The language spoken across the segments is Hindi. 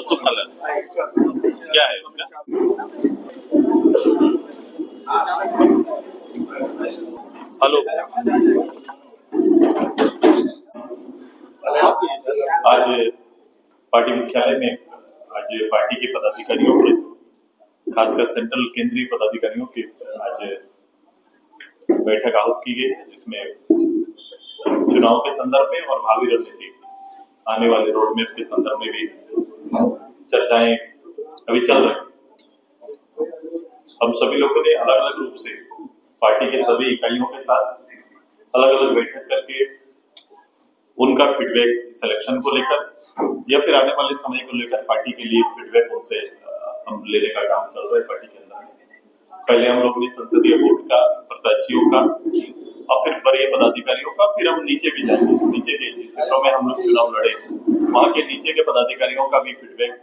पशुपालन क्या है उनका? हेलो, आज पार्टी मुख्यालय में आज पार्टी के पदाधिकारियों के, खासकर सेंट्रल केंद्रीय पदाधिकारियों की आज बैठक आहूत की गई है, जिसमें चुनाव के संदर्भ में और भावी रणनीति आने वाले रोड मैप के संदर्भ में भी चर्चाएं अभी चल रही हैं। हम सभी लोगों ने अलग अलग रूप से पार्टी के सभी इकाइयों के साथ अलग अलग बैठक करके उनका फीडबैक सिलेक्शन को लेकर या फिर आने वाले समय को लेकर पार्टी के लिए फीडबैक उनसे हम लेने का काम चल रहा है पार्टी के अंदर। पहले हम लोग ने संसदीय बोर्ड का, प्रत्याशियों का और फिर वरीय पदाधिकारियों का, फिर हम नीचे भी जाएंगे। नीचे के जिस क्षेत्रों में हम लोग चुनाव लड़े वहां के नीचे के पदाधिकारियों का भी फीडबैक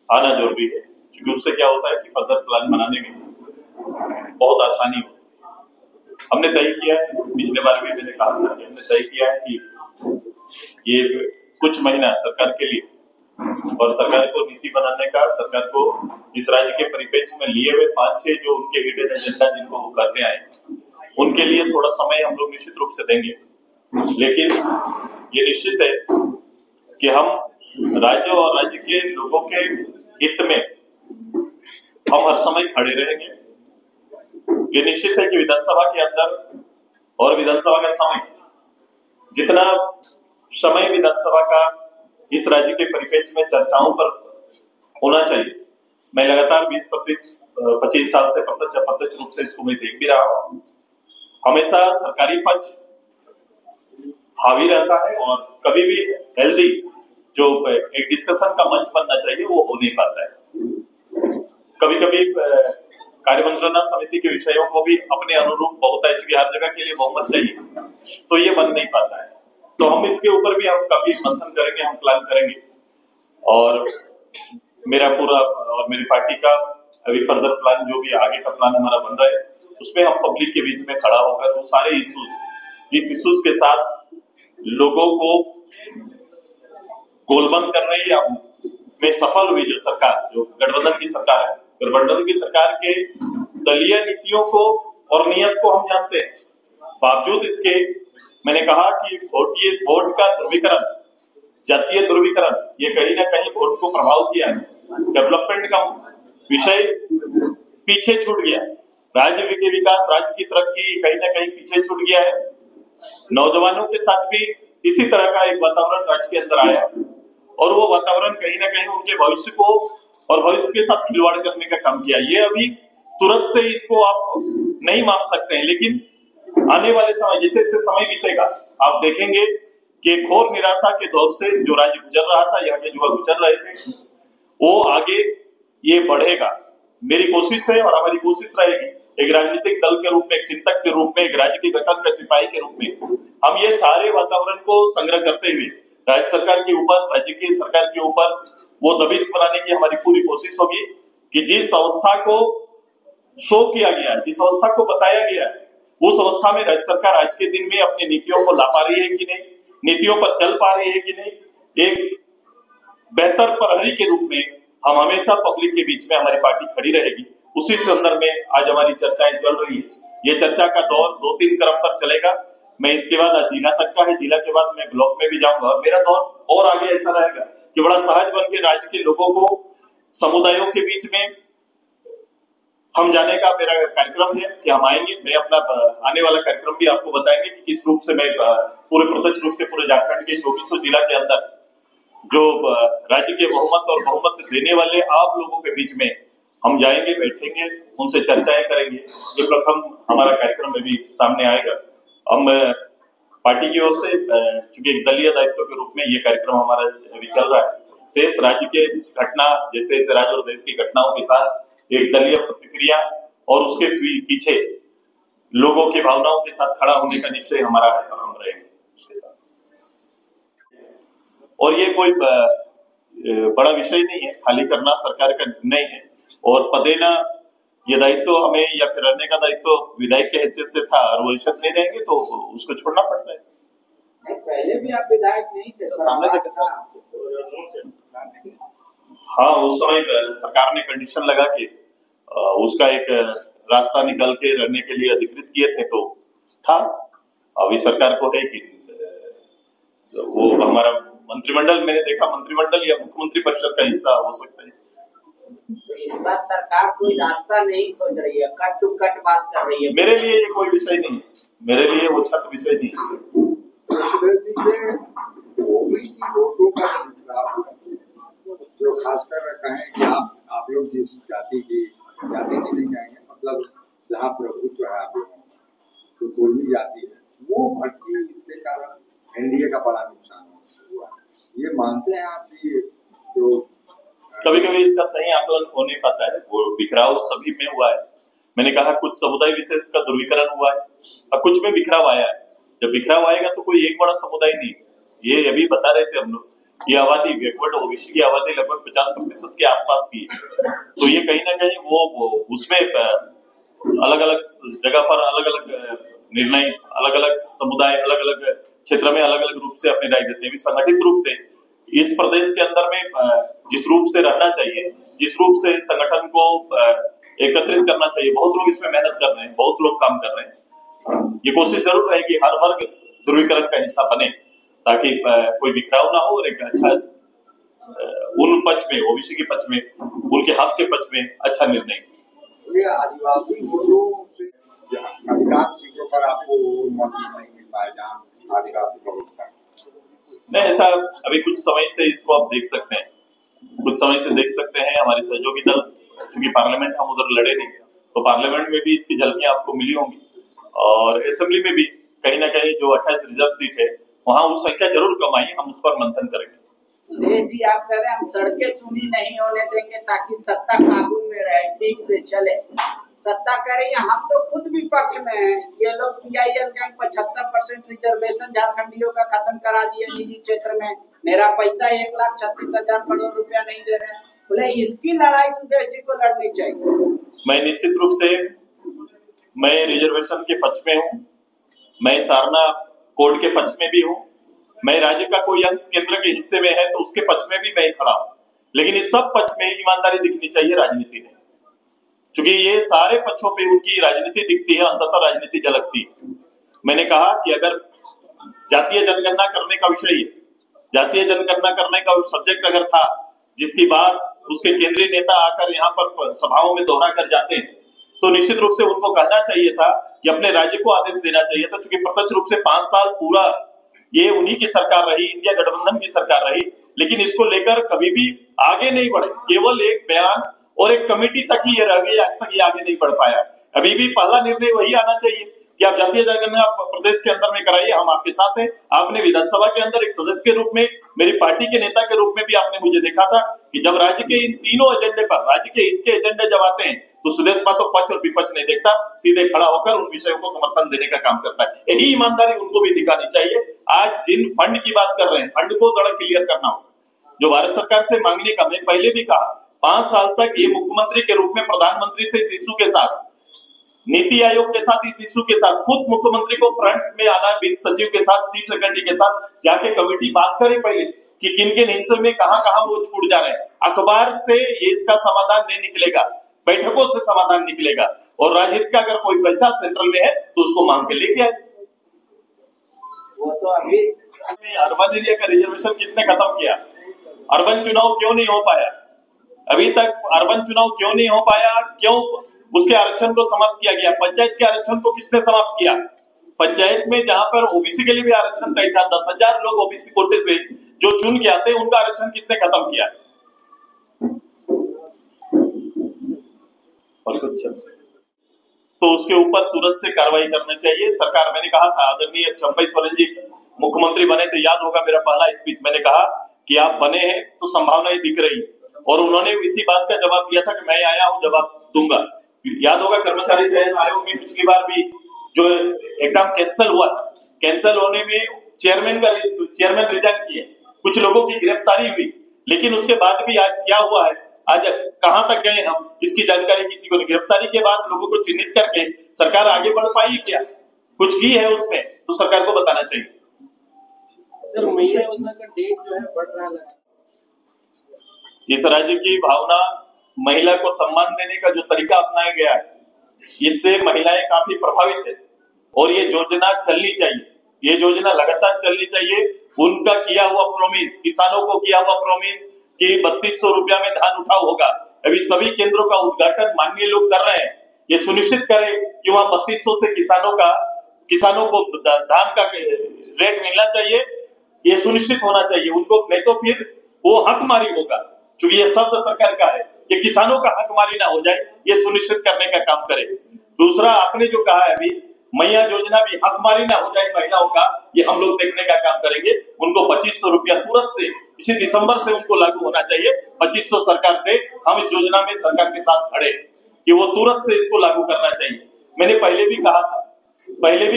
आना जरूरी है, क्योंकि उससे क्या होता है कि फर्दर प्लान बनाने में बहुत आसानी होती है। हमने तय किया है, पिछले बार भी मैंने कहा था कि हमने तय किया है कि ये कुछ महीना सरकार के लिए और सरकार को नीति बनाने का, सरकार को इस राज्य के परिप्रेक्ष्य में लिए हुए 5-6 जो उनके हिडन एजेंडा जिनको वो करते आए उनके लिए थोड़ा समय हम लोग निश्चित रूप से देंगे। लेकिन ये निश्चित है कि हम राज्य और राज्य के लोगों के हित में हम हर समय खड़े रहेंगे। ये निश्चित है कि विधानसभा के अंदर और विधानसभा का समय, जितना समय विधानसभा का इस राज्य के परिप्रेक्ष्य में चर्चाओं पर होना चाहिए, मैं लगातार 20-25 साल से प्रत्यक्ष अप्रत्यक्ष रूप से इसको मैं देख भी रहा हूं। हमेशा सरकारी पक्ष हावी रहता है और कभी भी हेल्दी जो एक डिस्कशन का मंच बनना चाहिए वो हो नहीं पाता है। कभी कभी कार्यमंत्रणा समिति के विषयों को भी अपने अनुरूप बहुत है, चूंकि हर जगह के लिए बहुमत चाहिए तो ये बन नहीं पाता है। तो हम इसके ऊपर भी हम काफी मंथन करेंगे, हम प्लान करेंगे और मेरा पूरा और मेरी पार्टी का अभी फर्दर प्लान जो भी आगे का प्लान हमारा बन रहा है उसमें हम पब्लिक के बीच में खड़ा होकर वो सारे इश्यूज, जिस इश्यूज के साथ लोगों को गोलबंद करने या में सफल हुई जो सरकार, जो गठबंधन की सरकार है, गठबंधन की सरकार के दलीय नीतियों को और नियत को हम जानते हैं। बावजूद इसके मैंने कहा कि वोट का ध्रुवीकरण, जातीय ध्रुवीकरण, ये कहीं ना कहीं वोट को प्रभाव किया है। डेवलपमेंट का विषय पीछे छूट गया, राज्य के विकास, राज्य की तरक्की कहीं ना कहीं पीछे छूट गया है। नौजवानों के साथ भी इसी तरह का एक वातावरण राज्य के अंदर आया और वो वातावरण कहीं ना कहीं उनके भविष्य को और भविष्य के साथ खिलवाड़ करने का काम किया। ये अभी तुरंत से इसको आप नहीं माप सकते हैं, लेकिन आने वाले समय जैसे जैसे समय बीतेगा आप देखेंगे कि घोर निराशा के दौर से जो राज्य गुजर रहा था, यहाँ के युवा गुजर रहे थे, वो आगे ये बढ़ेगा। मेरी कोशिश है और हमारी कोशिश रहेगी एक राजनीतिक दल के रूप में, एक चिंतक के रूप में, एक राज्य के गठन के सिपाही के रूप में हम ये सारे वातावरण को संग्रह करते हुए राज्य सरकार के ऊपर, राज्य की सरकार के ऊपर वो दबिश बनाने की हमारी पूरी कोशिश होगी कि जिस अवस्था को शो किया गया है, जिस अवस्था को बताया गया है, उस अवस्था में राज्य सरकार आज के दिन में अपनी नीतियों को ला पा रही है कि नहीं, नीतियों पर चल पा रही है कि नहीं। एक बेहतर प्रहरी के रूप में हम हमेशा पब्लिक के बीच में हमारी पार्टी खड़ी रहेगी। उसी संदर्भ में आज हमारी चर्चाएं चल रही है। ये चर्चा का दौर 2-3 क्रम पर चलेगा। मैं इसके बाद आज जिला तक का है, जिला के बाद मैं ब्लॉक में भी जाऊंगा और मेरा दौर और आगे ऐसा रहेगा कि बड़ा सहज बन के राज्य के लोगों को, समुदायों के बीच में हम जाने का मेरा कार्यक्रम है कि हम आएंगे। मैं अपना आने वाला कार्यक्रम भी आपको बताएंगे कि किस रूप से मैं पूरे प्रत्यक्ष रूप से पूरे झारखंड के 2400 जिला के अंदर जो राज्य के बहुमत देने वाले आप लोगों के बीच में हम जाएंगे, बैठेंगे, उनसे चर्चाएं करेंगे। ये प्रथम हमारा कार्यक्रम अभी सामने आएगा। हम पार्टी की ओर से चूंकि एक दलीय दायित्व के रूप में ये कार्यक्रम हमारा अभी चल रहा है, शेष राज्य के घटना जैसे राज्य और देश की घटनाओं के साथ एक दलीय प्रतिक्रिया और उसके पीछे लोगों की भावनाओं के साथ खड़ा होने का निश्चय हमारा है और हम रहेंगे उसके साथ। और ये कोई बड़ा विषय नहीं है, खाली करना सरकार का निर्णय है और पदेना ये दायित्व हमें या फिर रहने का दायित्व विधायक के हैसियत से था और वो इज्जत नहीं रहेंगे तो उसको छोड़ना पड़ता है। पहले भी आप विधायक नहीं थे, सामने हाँ, उस समय सरकार ने कंडीशन लगा के उसका एक रास्ता निकल के रहने के लिए अधिकृत किए थे, तो था। अभी सरकार को है कि वो हमारा मंत्रिमंडल, मैंने देखा मंत्रिमंडल या मुख्यमंत्री परिषद का हिस्सा हो सकता है। तो इस बार सरकार कोई रास्ता नहीं खोज रही है, कट टू कट बात कर रही है। मेरे लिए ये कोई विषय नहीं है, मेरे लिए वो छत विषय नहीं है। ओबीसी वोटों का जो खासकर कहें कि आप लोग जिस जाति की नहीं कहेंगे, मतलब जहाँ प्रभुत्व है आप तो कोई जाति है, वो भर्ती इसके कारण एनडीए का बड़ा नुकसान हुआ। ये मानते हैं आप कि जो कभी कभी इसका सही आकलन हो नहीं पाता है, वो बिखराव सभी में हुआ है। मैंने कहा कुछ समुदाय विशेष का ध्रुवीकरण हुआ है और कुछ में बिखराव आया है। जब बिखराव आएगा तो कोई एक बड़ा समुदाय नहीं, ये अभी बता रहे थे हम लोग, ये आबादी बैकवर्ड ओबीसी की आबादी लगभग 50% के आसपास की है। तो ये कहीं ना कहीं वो उसमें अलग अलग जगह पर अलग अलग निर्णय, अलग अलग समुदाय अलग अलग क्षेत्र में अलग अलग रूप से अपनी राय देते हैं। संगठित रूप से इस प्रदेश के अंदर में जिस रूप से रहना चाहिए, जिस रूप से संगठन को एकत्रित करना चाहिए, बहुत लोग इसमें मेहनत कर रहे हैं, बहुत लोग काम कर रहे हैं। ये कोशिश जरूर रहेगी हर वर्ग ध्रुवीकरण का हिस्सा बने, ताकि कोई बिखराव ना हो और एक अच्छा उन पक्ष में, ओबीसी के पक्ष में, उनके हक के पक्ष में अच्छा निर्णय। ये आदिवासी वोटों से अधिकांश सीटों पर आपको मौका नहीं मिल पाया जहाँ आदिवासी वोट का नहीं, ऐसा अभी कुछ समय से इसको आप देख सकते हैं, कुछ समय से देख सकते हैं। हमारे सहयोगी दल, चूंकि पार्लियामेंट हम उधर लड़े नहीं, तो पार्लियामेंट में भी इसकी झलकियां आपको मिली होंगी और असेंबली में भी कहीं ना कहीं जो 28 रिजर्व सीट है वहां वो संख्या जरूर कम आई, हम उस पर मंथन करेंगे। सुरेश जी, आप कह रहे हैं हम सड़कें सुनी नहीं होने देंगे ताकि सत्ता काबू में रहे, ठीक से चले। सत्ता करें, हम तो खुद विपक्ष में हैं। ये लोग पीआईएल गैंग 75% रिजर्वेशन झारखंडियों का खत्म करा दिए निजी क्षेत्र में। मेरा पैसा 1,36,000 करोड़ रुपया नहीं दे रहे हैं। बोले इसकी लड़ाई सुरेश जी को लड़नी चाहिए। मैं निश्चित रूप से मैं रिजर्वेशन के पक्ष में हूँ, मैं सारना कोर्ट के पक्ष में भी हूँ, मैं राज्य का कोई अंश केंद्र के हिस्से में है तो उसके पक्ष में भी मैं खड़ा हूँ। लेकिन इस सब पक्ष में ईमानदारी दिखनी चाहिए राजनीति में, क्योंकि ये सारे पक्षों पे उनकी राजनीति दिखती है, अंततः राजनीति झलकती है। मैंने कहा कि अगर जातीय जनगणना करने का विषय है, जातीय जनगणना करने का सब्जेक्ट अगर था जिसकी बात उसके केंद्रीय नेता आकर यहाँ पर सभाओं में दोहरा कर जाते हैं, तो निश्चित रूप से उनको कहना चाहिए था कि अपने राज्य को आदेश देना चाहिए था। क्योंकि प्रत्यक्ष रूप से 5 साल पूरा ये उन्हीं की सरकार रही, इंडिया गठबंधन की सरकार रही, लेकिन इसको लेकर कभी भी आगे नहीं बढ़े। केवल एक बयान और एक कमेटी तक ही ये रह गई, आज तक ये आगे नहीं बढ़ पाया। अभी भी पहला निर्णय वही आना चाहिए कि आप जातीय जनगणना प्रदेश के अंदर में कराइए, हम आपके साथ हैं। आपने विधानसभा के अंदर एक सदस्य के रूप में, मेरी पार्टी के नेता के रूप में भी आपने मुझे देखा था कि जब राज्य के इन तीनों एजेंडे पर, राज्य के हित के एजेंडे जब आते हैं तो सुदेश तो पक्ष और विपक्ष नहीं देखता, सीधे खड़ा होकर उन विषयों को समर्थन देने का काम करता है। यही ईमानदारी उनको भी दिखानी चाहिए। आज जिन फंड की बात कर रहे हैं, फंड को थोड़ा क्लियर करना होगा। जो भारत सरकार से मांगने का, मैं पहले भी कहा, 5 साल तक ये मुख्यमंत्री के रूप में प्रधानमंत्री से इस इशू के साथ, नीति आयोग के साथ, इस इशू के साथ, खुद मुख्यमंत्री को फ्रंट में आना, वित्त सचिव के साथ, चीफ सेक्रेटरी के साथ जाके कमेटी बात करे पहले कि किन किन हिस्सों में कहां वो छूट जा रहे हैं। अखबार से ये इसका समाधान नहीं निकलेगा, बैठकों से समाधान निकलेगा। और राजहित का अगर कोई पैसा सेंट्रल में है तो उसको मांग के लेके आए। वो तो अभी अर्बन एरिया का रिजर्वेशन किसने खत्म किया? अर्बन चुनाव क्यों नहीं हो पाया? अभी तक अर्बन चुनाव क्यों नहीं हो पाया? क्यों उसके आरक्षण को समाप्त किया गया? पंचायत के आरक्षण को किसने समाप्त किया? पंचायत में जहां पर ओबीसी के लिए भी आरक्षण तय था, 10,000 लोग ओबीसी कोटे से जो चुन के आते, उनका आरक्षण किसने खत्म किया? और कुछ तो उसके ऊपर तुरंत से कार्रवाई करनी चाहिए सरकार। मैंने कहा था, आदरणीय चंपई सोरेन जी मुख्यमंत्री बने थे, याद होगा मेरा पहला स्पीच, मैंने कहा कि आप बने हैं तो संभावनाएं दिख रही, और उन्होंने इसी बात का जवाब दिया था कि मैं आया हूं, जवाब दूंगा। याद होगा कर्मचारी चयन आयोग में पिछली बार भी जो एग्जाम कैंसिल हुआ था, कैंसिल होने में चेयरमैन रिजाइन किए, कुछ लोगों की गिरफ्तारी हुई, लेकिन उसके बाद भी आज क्या हुआ है, आज कहां तक गए हम, इसकी जानकारी किसी को नहीं। गिरफ्तारी के बाद लोगों को चिन्हित करके सरकार आगे बढ़ पाई क्या? कुछ की है उसमें तो सरकार को बताना चाहिए। सर, महिला योजना का डेट जो है बढ़ रहा है, इस राज्य की भावना, महिला को सम्मान देने का जो तरीका अपनाया गया है, इससे महिलाएं काफी प्रभावित है और ये योजना चलनी चाहिए, ये योजना लगातार चलनी चाहिए। उनका किया हुआ प्रॉमिस, किसानों को किया हुआ प्रॉमिस कि 3200 रुपया में धान उठाव होगा, अभी सभी केंद्रों का उद्घाटन माननीय लोग कर रहे हैं। ये सुनिश्चित करें कि वहाँ 3200 से किसानों को धान का रेट मिलना चाहिए, ये सुनिश्चित होना चाहिए उनको, नहीं तो फिर वो हकमारी होगा। क्योंकि ये शब्द सरकार का है, ये किसानों का हकमारी ना हो जाए, ये सुनिश्चित करने का काम करे। दूसरा, आपने जो कहा है अभी मैया योजना भी हकमारी ना हो जाए महिलाओं का, ये हम लोग देखने का काम करेंगे। उनको 2500 रुपया तुरंत से इसी दिसंबर से उनको लागू होना चाहिए। 2500 सरकार दे, हम इस योजना में सरकार के साथ खड़े कि वो तुरंत से इसको लागू करना चाहिए। मैंने पहले भी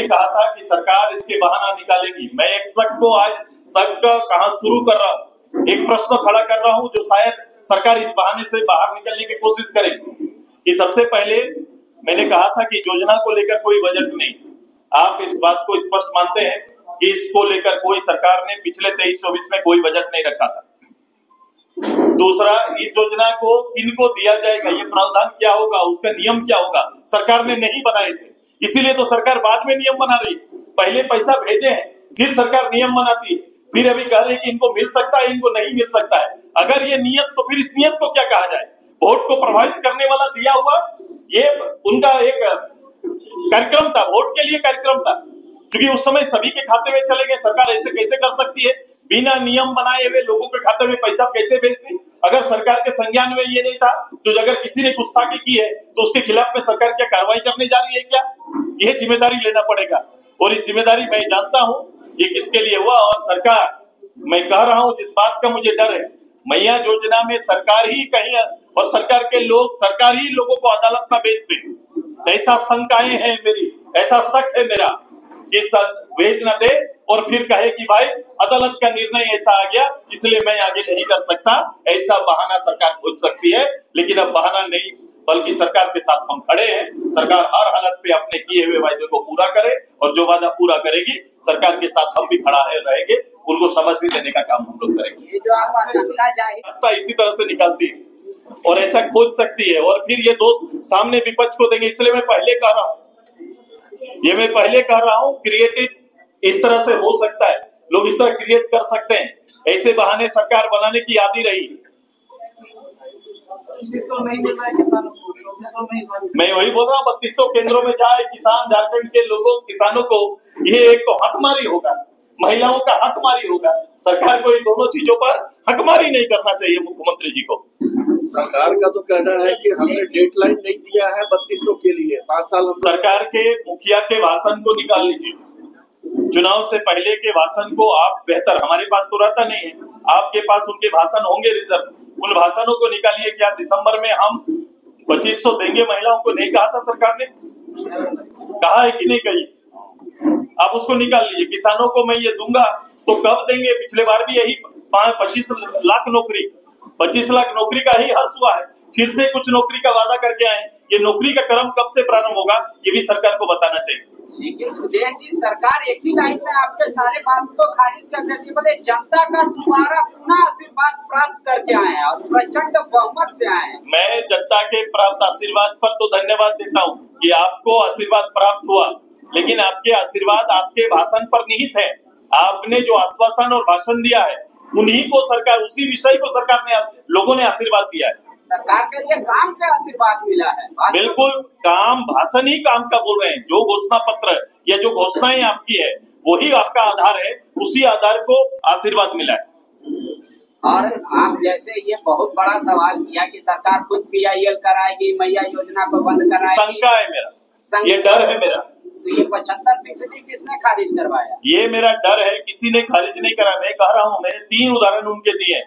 कहा था कि सरकार इसके बहाना निकालेगी। मैं एक शक कहाँ शुरू कर रहा हूँ, एक प्रश्न खड़ा कर रहा हूँ जो शायद सरकार इस बहाने से बाहर निकलने की कोशिश करेगी। कि सबसे पहले मैंने कहा था कि योजना को लेकर कोई बजट नहीं, आप इस बात को स्पष्ट मानते हैं कि इसको लेकर कोई सरकार ने पिछले 23-24 में कोई बजट नहीं रखा था। दूसरा, इस योजना को किनको दिया जाएगा, ये प्रावधान क्या होगा, उसका नियम क्या होगा, सरकार ने नहीं बनाए थे, इसीलिए तो सरकार बाद में नियम बना रही। पहले पैसा भेजे हैं, फिर सरकार नियम बनाती है, फिर अभी कह रही कि इनको मिल सकता है, इनको नहीं मिल सकता है। अगर ये नियत, तो फिर इस नियत को क्या कहा जाए? वोट को प्रभावित करने वाला दिया हुआ, ये उनका एक कार्यक्रम था, वोट के लिए कार्यक्रम था, क्योंकि उस समय सभी के खाते में चले गए। सरकार ऐसे कैसे कर सकती है? बिना नियम बनाए हुए लोगों के खाते में पैसा कैसे भेज दी? अगर सरकार के संज्ञान में ये नहीं था, तो अगर किसी ने गुस्ताखी की है तो उसके खिलाफ में सरकार क्या कार्रवाई करने जा रही है क्या? यह जिम्मेदारी लेना पड़ेगा, और इस जिम्मेदारी मैं जानता हूं ये किसके लिए हुआ। और सरकार, मैं कह रहा हूं, जिस बात का मुझे डर है, मैया योजना में सरकार ही कहीं और सरकार के लोग, सरकार ही लोगों को अदालत में भेज दे, ऐसा शंकाएं हैं मेरी, ऐसा शक है मेरा कि भेज न दे और फिर कहे कि भाई अदालत का निर्णय ऐसा आ गया इसलिए मैं आगे नहीं कर सकता। ऐसा बहाना सरकार खोज सकती है, लेकिन अब बहाना नहीं, बल्कि सरकार के साथ हम खड़े हैं। सरकार हर हालत पे अपने किए हुए वायदे को पूरा करे, और जो वादा पूरा करेगी सरकार के साथ हम भी खड़ा रहेंगे, उनको समझ देने का काम हम लोग करेंगे। ये जो आप आशंका जाहिर रास्ता इसी तरह से निकालती है और ऐसा खोज सकती है, और फिर ये दोष सामने विपक्ष को देंगे। इसलिए मैं पहले कह रहा हूँ, क्रिएटिव इस तरह से हो सकता है, लोग इस तरह क्रिएट कर सकते हैं, ऐसे बहाने सरकार बनाने की आदी रही। नहीं मिल रहा है किसानों को, 2400 में मैं वही बोल रहा हूँ, 3200 केंद्रों में जाए किसान, झारखंड के लोगों, किसानों को, ये एक तो हकमारी होगा, महिलाओं का हकमारी होगा। सरकार को इन दोनों चीजों पर हकमारी नहीं करना चाहिए। मुख्यमंत्री जी को, सरकार का तो कहना है कि हमने डेडलाइन नहीं दिया है 3200 के लिए, 5 साल। सरकार के मुखिया के भाषण को निकाल लीजिए, चुनाव से पहले के भाषण को आप बेहतर, हमारे पास तो रहता नहीं है, आपके पास उनके भाषण होंगे रिजर्व, उन भाषणों को निकालिए। क्या दिसंबर में हम 2500 देंगे महिलाओं को? नहीं कहा था सरकार ने? कहा है कि नहीं कही? आप उसको निकाल लीजिए। किसानों को मैं ये दूंगा तो कब देंगे? पिछले बार भी यही 25 लाख नौकरी, 25 लाख नौकरी का ही हर्ष हुआ है, फिर से कुछ नौकरी का वादा करके आए। ये नौकरी का क्रम कब से प्रारंभ होगा, ये भी सरकार को बताना चाहिए। लेकिन सुदेश जी, सरकार एक ही लाइन में आपके सारे बात को खारिज कर देती है, बोले जनता का दोबारा पुनः आशीर्वाद प्राप्त करके आए हैं और प्रचंड बहुमत से आए हैं। मैं जनता के प्राप्त आशीर्वाद पर तो धन्यवाद देता हूँ कि आपको आशीर्वाद प्राप्त हुआ, लेकिन आपके आशीर्वाद आपके भाषण पर निहित है। आपने जो आश्वासन और भाषण दिया है, उन्हीं को सरकार, उसी विषय को सरकार ने, लोगों ने आशीर्वाद दिया है। सरकार के लिए काम का आशीर्वाद मिला है। बिल्कुल, काम, भाषण ही काम का बोल रहे हैं। जो घोषणा पत्र या जो घोषणाएं आपकी है, वही आपका आधार है, उसी आधार को आशीर्वाद मिला है। और आप जैसे ये बहुत बड़ा सवाल किया कि सरकार खुद PIL कराएगी, मैया योजना को बंद कराएगी, शंका है मेरा, ये डर है मेरा। तो ये 75% किसने खारिज करवाया? ये मेरा डर है, किसी ने खारिज नहीं करा। मैं कह रहा हूँ, मैंने 3 उदाहरण उनके दिए।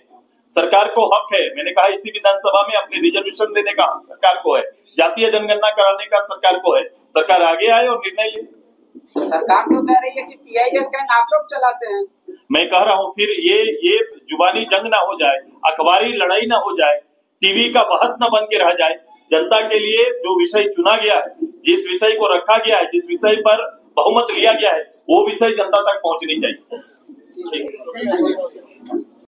सरकार को हक है, मैंने कहा इसी विधानसभा में अपने रिजर्वेशन देने का हक सरकार को है, जातीय जनगणना कराने का सरकार को है। सरकार आगे आए और निर्णय ले। तो सरकार तो कह रही है कि PIL गैंग आप लोग चलाते हैं। मैं कह रहा हूँ, फिर ये जुबानी जंग ना हो जाए, अखबारी लड़ाई ना हो जाए, टीवी का बहस न बन के रह जाए। जनता के लिए जो विषय चुना गया है, जिस विषय को रखा गया है, जिस विषय पर बहुमत लिया गया है, वो विषय जनता तक पहुंचनी चाहिए।